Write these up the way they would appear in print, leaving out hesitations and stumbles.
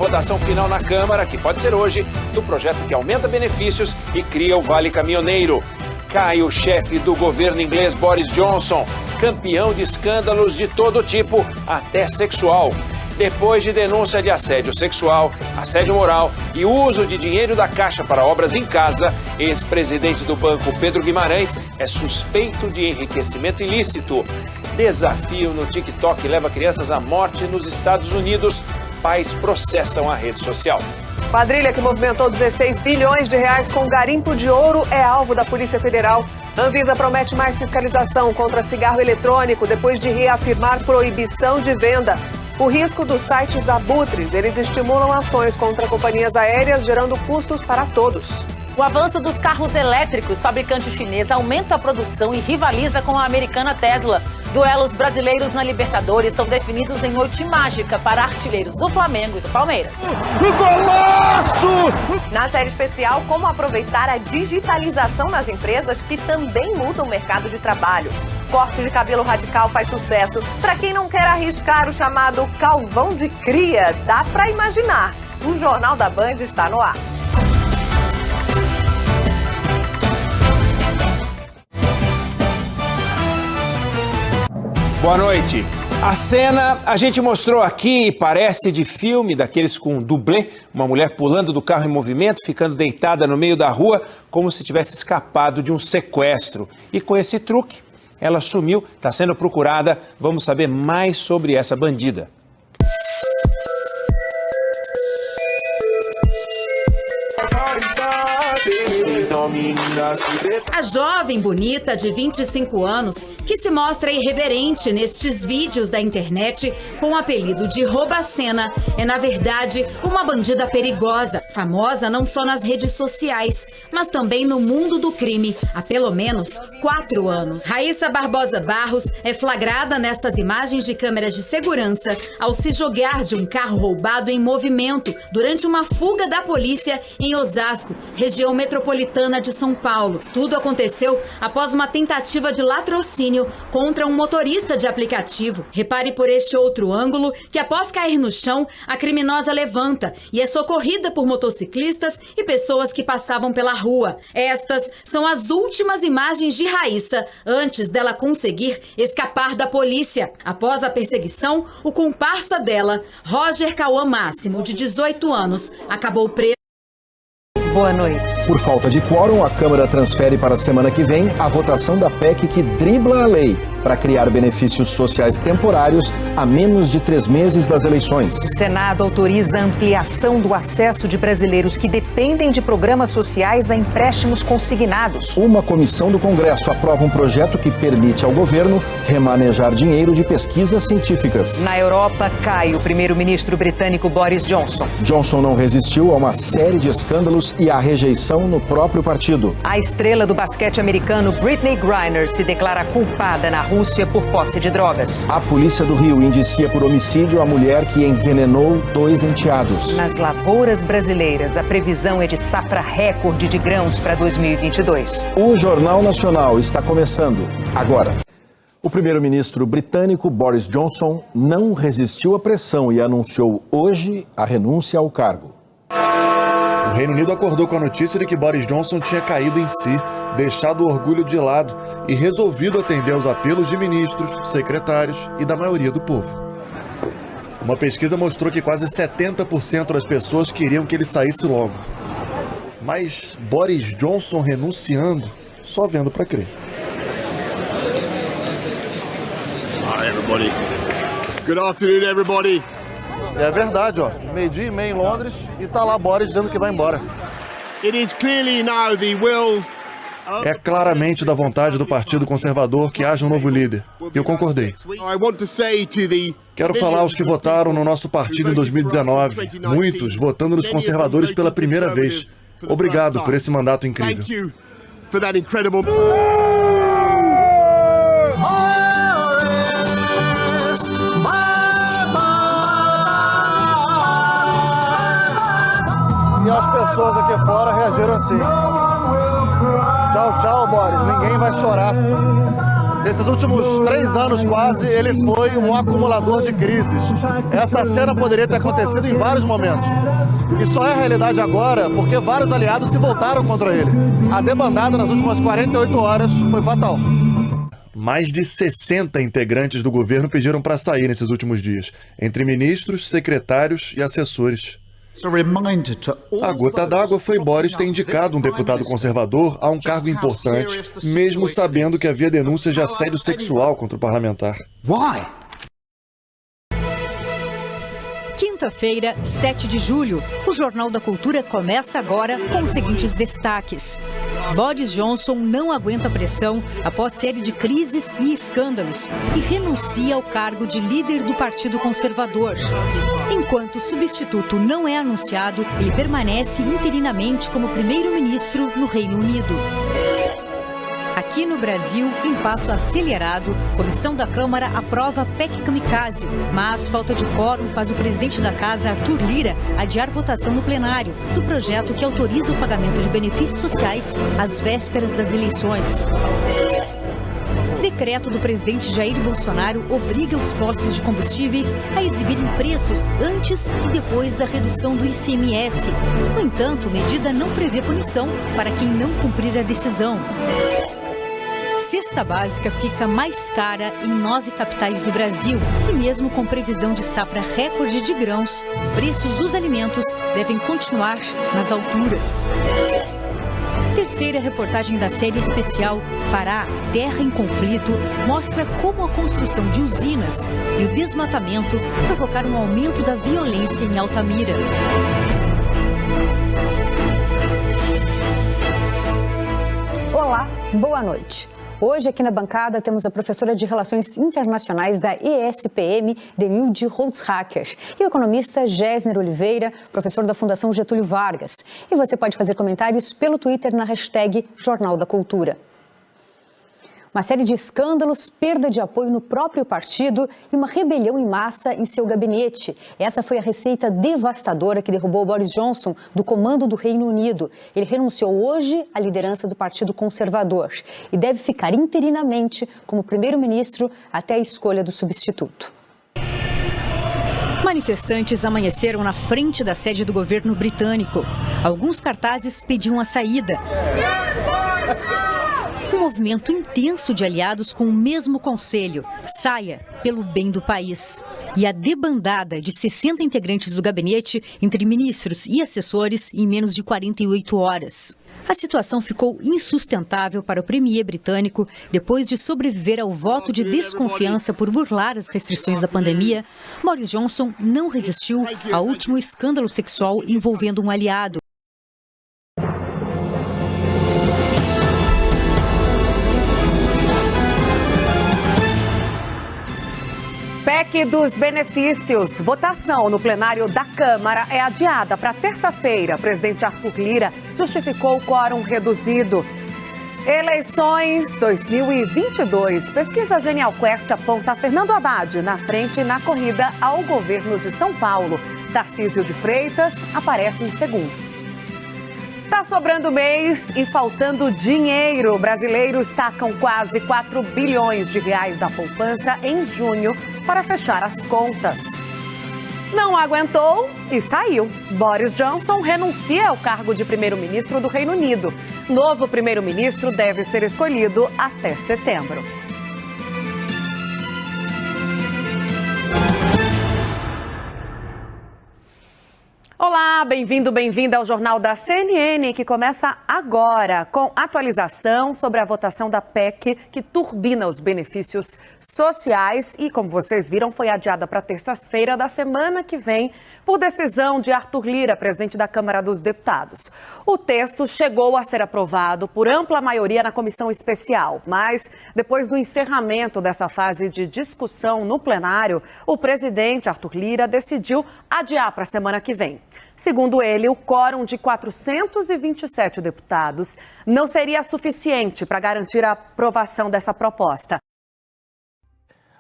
Votação final na Câmara, que pode ser hoje, do projeto que aumenta benefícios e cria o Vale Caminhoneiro. Cai o chefe do governo inglês Boris Johnson, campeão de escândalos de todo tipo, até sexual. Depois de denúncia de assédio sexual, assédio moral e uso de dinheiro da Caixa para obras em casa, ex-presidente do banco Pedro Guimarães é suspeito de enriquecimento ilícito. Desafio no TikTok leva crianças à morte nos Estados Unidos. Pais processam a rede social. Quadrilha que movimentou 16 bilhões de reais com garimpo de ouro é alvo da Polícia Federal. Anvisa promete mais fiscalização contra cigarro eletrônico depois de reafirmar proibição de venda. O risco dos sites abutres, eles estimulam ações contra companhias aéreas, gerando custos para todos. O avanço dos carros elétricos, fabricante chinês aumenta a produção e rivaliza com a americana Tesla. Duelos brasileiros na Libertadores são definidos em noite mágica para artilheiros do Flamengo e do Palmeiras. Golaço! Na série especial, como aproveitar a digitalização nas empresas que também mudam o mercado de trabalho. Corte de cabelo radical faz sucesso. Para quem não quer arriscar o chamado calvão de cria, dá para imaginar. O Jornal da Band está no ar. Boa noite. A cena a gente mostrou aqui e parece de filme, daqueles com dublê, uma mulher pulando do carro em movimento, ficando deitada no meio da rua, como se tivesse escapado de um sequestro. E com esse truque, ela sumiu, está sendo procurada. Vamos saber mais sobre essa bandida. A jovem bonita de 25 anos, que se mostra irreverente nestes vídeos da internet com o apelido de Rouba-Cena, é na verdade uma bandida perigosa, famosa não só nas redes sociais, mas também no mundo do crime há pelo menos 4 anos. Raíssa Barbosa Barros é flagrada nestas imagens de câmeras de segurança ao se jogar de um carro roubado em movimento durante uma fuga da polícia em Osasco, região metropolitana de São Paulo. Tudo aconteceu após uma tentativa de latrocínio contra um motorista de aplicativo. Repare por este outro ângulo que, após cair no chão, a criminosa levanta e é socorrida por motociclistas e pessoas que passavam pela rua. Estas são as últimas imagens de Raíssa antes dela conseguir escapar da polícia. Após a perseguição, o comparsa dela, Roger Cauã Máximo, de 18 anos, acabou preso. Boa noite. Por falta de quórum, a Câmara transfere para a semana que vem a votação da PEC que dribla a lei para criar benefícios sociais temporários a menos de 3 meses das eleições. O Senado autoriza a ampliação do acesso de brasileiros que dependem de programas sociais a empréstimos consignados. Uma comissão do Congresso aprova um projeto que permite ao governo remanejar dinheiro de pesquisas científicas. Na Europa, cai o primeiro-ministro britânico Boris Johnson. Johnson não resistiu a uma série de escândalos e à rejeição no próprio partido. A estrela do basquete americano Brittney Griner se declara culpada na Rússia por posse de drogas. A polícia do Rio indicia por homicídio a mulher que envenenou 2 enteados. Nas lavouras brasileiras, a previsão é de safra recorde de grãos para 2022. O Jornal Nacional está começando agora. O primeiro-ministro britânico Boris Johnson não resistiu à pressão e anunciou hoje a renúncia ao cargo. O Reino Unido acordou com a notícia de que Boris Johnson tinha caído em si, deixado o orgulho de lado e resolvido atender aos apelos de ministros, secretários e da maioria do povo. Uma pesquisa mostrou que quase 70% das pessoas queriam que ele saísse logo. Mas Boris Johnson renunciando, só vendo para crer. Hi everybody. Good afternoon everybody. É verdade, ó. 12h30 em Londres e tá lá Boris dizendo que vai embora. It is clearly now the will. É claramente da vontade do Partido Conservador que haja um novo líder. E eu concordei. Quero falar aos que votaram no nosso partido em 2019, muitos votando nos conservadores pela primeira vez. Obrigado por esse mandato incrível. E as pessoas aqui fora reagiram assim. Tchau, tchau, Boris. Ninguém vai chorar. Nesses últimos 3 anos quase, ele foi um acumulador de crises. Essa cena poderia ter acontecido em vários momentos. E só é realidade agora porque vários aliados se voltaram contra ele. A debandada nas últimas 48 horas foi fatal. Mais de 60 integrantes do governo pediram para sair nesses últimos dias, entre ministros, secretários e assessores. A gota d'água foi Boris ter indicado um deputado conservador a um cargo importante, mesmo sabendo que havia denúncias de assédio sexual contra o parlamentar. Quinta-feira, 7 de julho, o Jornal da Cultura começa agora com os seguintes destaques. Boris Johnson não aguenta pressão após série de crises e escândalos e renuncia ao cargo de líder do Partido Conservador. Enquanto o substituto não é anunciado, ele permanece interinamente como primeiro-ministro no Reino Unido. Aqui no Brasil, em passo acelerado, a comissão da Câmara aprova a PEC Kamikaze, mas falta de quórum faz o presidente da Casa, Arthur Lira, adiar votação no plenário do projeto que autoriza o pagamento de benefícios sociais às vésperas das eleições. Decreto do presidente Jair Bolsonaro obriga os postos de combustíveis a exibirem preços antes e depois da redução do ICMS. No entanto, a medida não prevê punição para quem não cumprir a decisão. Cesta básica fica mais cara em 9 capitais do Brasil e mesmo com previsão de safra recorde de grãos, preços dos alimentos devem continuar nas alturas. Terceira reportagem da série especial Pará, Terra em Conflito, mostra como a construção de usinas e o desmatamento provocaram um aumento da violência em Altamira. Olá, boa noite. Hoje, aqui na bancada, temos a professora de Relações Internacionais da ESPM, Denilde Holzhacker, e o economista Gessner Oliveira, professor da Fundação Getúlio Vargas. E você pode fazer comentários pelo Twitter na hashtag Jornal da Cultura. Uma série de escândalos, perda de apoio no próprio partido e uma rebelião em massa em seu gabinete. Essa foi a receita devastadora que derrubou Boris Johnson do comando do Reino Unido. Ele renunciou hoje à liderança do Partido Conservador e deve ficar interinamente como primeiro-ministro até a escolha do substituto. Manifestantes amanheceram na frente da sede do governo britânico. Alguns cartazes pediam a saída. Um movimento intenso de aliados com o mesmo conselho: saia pelo bem do país. E a debandada de 60 integrantes do gabinete, entre ministros e assessores, em menos de 48 horas. A situação ficou insustentável para o premier britânico depois de sobreviver ao voto de desconfiança por burlar as restrições da pandemia. Boris Johnson não resistiu ao último escândalo sexual envolvendo um aliado. PEC dos benefícios. Votação no plenário da Câmara é adiada para terça-feira. O presidente Arthur Lira justificou o quórum reduzido. Eleições 2022. Pesquisa Genial Quest aponta Fernando Haddad na frente na corrida ao governo de São Paulo. Tarcísio de Freitas aparece em segundo. Tá sobrando mês e faltando dinheiro. Brasileiros sacam quase 4 bilhões de reais da poupança em junho para fechar as contas. Não aguentou e saiu. Boris Johnson renuncia ao cargo de primeiro-ministro do Reino Unido. Novo primeiro-ministro deve ser escolhido até setembro. Olá, bem-vindo, bem-vinda ao Jornal da CNN, que começa agora com atualização sobre a votação da PEC, que turbina os benefícios sociais e, como vocês viram, foi adiada para terça-feira da semana que vem por decisão de Arthur Lira, presidente da Câmara dos Deputados. O texto chegou a ser aprovado por ampla maioria na comissão especial, mas depois do encerramento dessa fase de discussão no plenário, o presidente Arthur Lira decidiu adiar para a semana que vem. Segundo ele, o quórum de 427 deputados não seria suficiente para garantir a aprovação dessa proposta.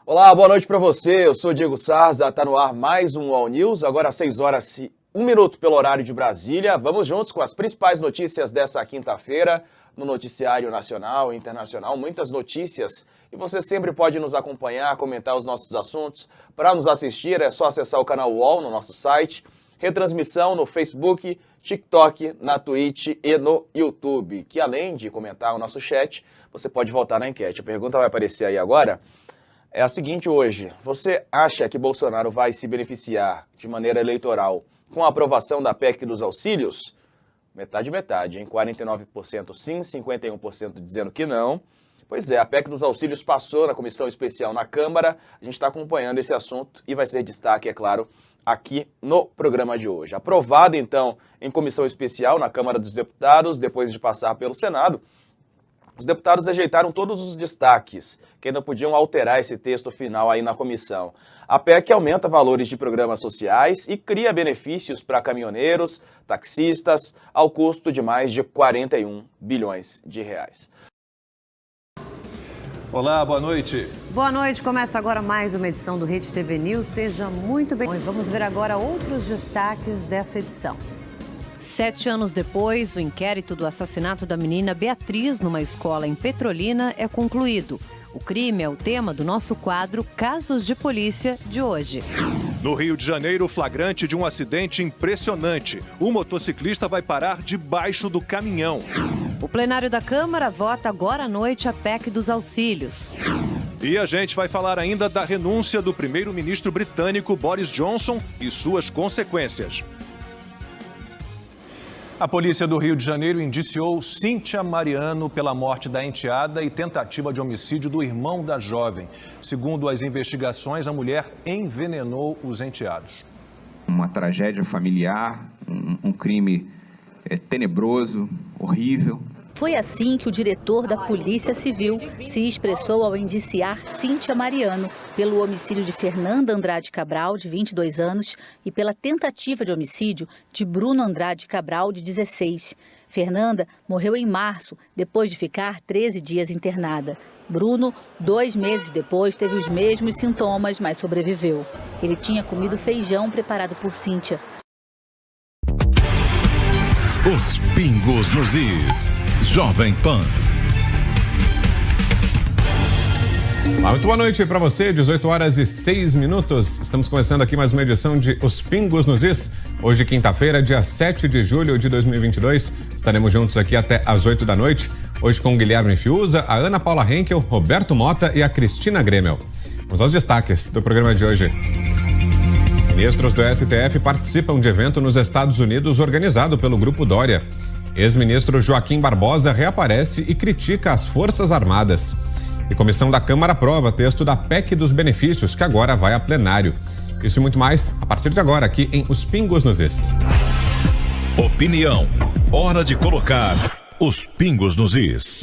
Olá, boa noite para você. Eu sou Diego Sarza, está no ar mais um All News, agora às 6 horas e 1 minuto pelo horário de Brasília. Vamos juntos com as principais notícias dessa quinta-feira no noticiário nacional e internacional. Muitas notícias E você sempre pode nos acompanhar, comentar os nossos assuntos. Para nos assistir é só acessar o canal UOL no nosso site, retransmissão no Facebook, TikTok, na Twitch e no YouTube, que além de comentar o nosso chat, você pode votar na enquete. A pergunta vai aparecer aí agora. É a seguinte hoje: você acha que Bolsonaro vai se beneficiar de maneira eleitoral com a aprovação da PEC dos auxílios? Metade, hein? 49% sim, 51% dizendo que não. Pois é, a PEC dos auxílios passou na comissão especial na Câmara. A gente está acompanhando esse assunto e vai ser destaque, é claro, aqui no programa de hoje. Aprovada, então, em comissão especial na Câmara dos Deputados, depois de passar pelo Senado, os deputados rejeitaram todos os destaques, que ainda podiam alterar esse texto final aí na comissão. A PEC aumenta valores de programas sociais e cria benefícios para caminhoneiros, taxistas, ao custo de mais de 41 bilhões de reais. Olá, boa noite. Boa noite, começa agora mais uma edição do Rede TV News. Seja muito bem-vindo. Vamos ver agora outros destaques dessa edição. 7 anos depois, o inquérito do assassinato da menina Beatriz numa escola em Petrolina é concluído. O crime é o tema do nosso quadro Casos de Polícia de hoje. No Rio de Janeiro, flagrante de um acidente impressionante. O motociclista vai parar debaixo do caminhão. O plenário da Câmara vota agora à noite a PEC dos auxílios. E a gente vai falar ainda da renúncia do primeiro-ministro britânico Boris Johnson e suas consequências. A polícia do Rio de Janeiro indiciou Cíntia Mariano pela morte da enteada e tentativa de homicídio do irmão da jovem. Segundo as investigações, a mulher envenenou os enteados. Uma tragédia familiar, um crime tenebroso, horrível. Foi assim que o diretor da Polícia Civil se expressou ao indiciar Cíntia Mariano pelo homicídio de Fernanda Andrade Cabral, de 22 anos, e pela tentativa de homicídio de Bruno Andrade Cabral, de 16. Fernanda morreu em março, depois de ficar 13 dias internada. Bruno, 2 meses depois, teve os mesmos sintomas, mas sobreviveu. Ele tinha comido feijão preparado por Cíntia. Os pingos nos is. Jovem Pan. Muito boa noite para você, 18 horas e 6 minutos. Estamos começando aqui mais uma edição de Os Pingos nos Is. Hoje, quinta-feira, dia 7 de julho de 2022. Estaremos juntos aqui até às 8 da noite. Hoje com o Guilherme Fiuza, a Ana Paula Henkel, Roberto Mota e a Cristina Gremel. Vamos aos destaques do programa de hoje. Ministros do STF participam de evento nos Estados Unidos organizado pelo Grupo Dória. Ex-ministro Joaquim Barbosa reaparece e critica as Forças Armadas. E comissão da Câmara aprova texto da PEC dos benefícios, que agora vai a plenário. Isso e muito mais a partir de agora aqui em Os Pingos nos Is. Opinião. Hora de colocar os pingos nos is.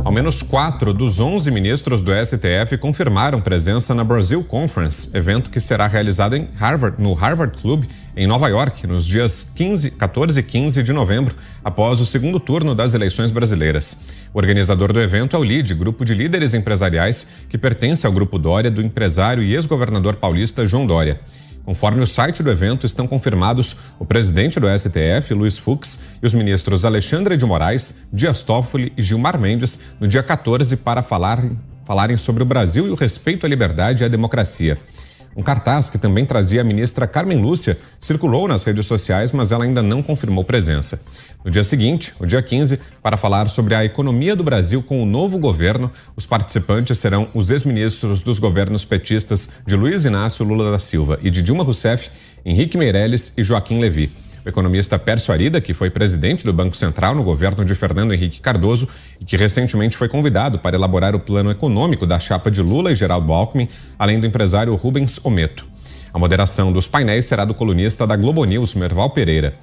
Ao menos 4 dos 11 ministros do STF confirmaram presença na Brazil Conference, evento que será realizado em no Harvard Club, em Nova York, nos dias 14 e 15 de novembro, após o segundo turno das eleições brasileiras. O organizador do evento é o LIDE, grupo de líderes empresariais que pertence ao Grupo Dória, do empresário e ex-governador paulista João Dória. Conforme o site do evento, estão confirmados o presidente do STF, Luiz Fux, e os ministros Alexandre de Moraes, Dias Toffoli e Gilmar Mendes, no dia 14, para falarem sobre o Brasil e o respeito à liberdade e à democracia. Um cartaz que também trazia a ministra Carmen Lúcia circulou nas redes sociais, mas ela ainda não confirmou presença. No dia seguinte, o dia 15, para falar sobre a economia do Brasil com o novo governo, os participantes serão os ex-ministros dos governos petistas de Luiz Inácio Lula da Silva e de Dilma Rousseff, Henrique Meirelles e Joaquim Levy. O economista Pércio Arida, que foi presidente do Banco Central no governo de Fernando Henrique Cardoso e que recentemente foi convidado para elaborar o plano econômico da chapa de Lula e Geraldo Alckmin, além do empresário Rubens Ometo. A moderação dos painéis será do colunista da Globo News, Merval Pereira.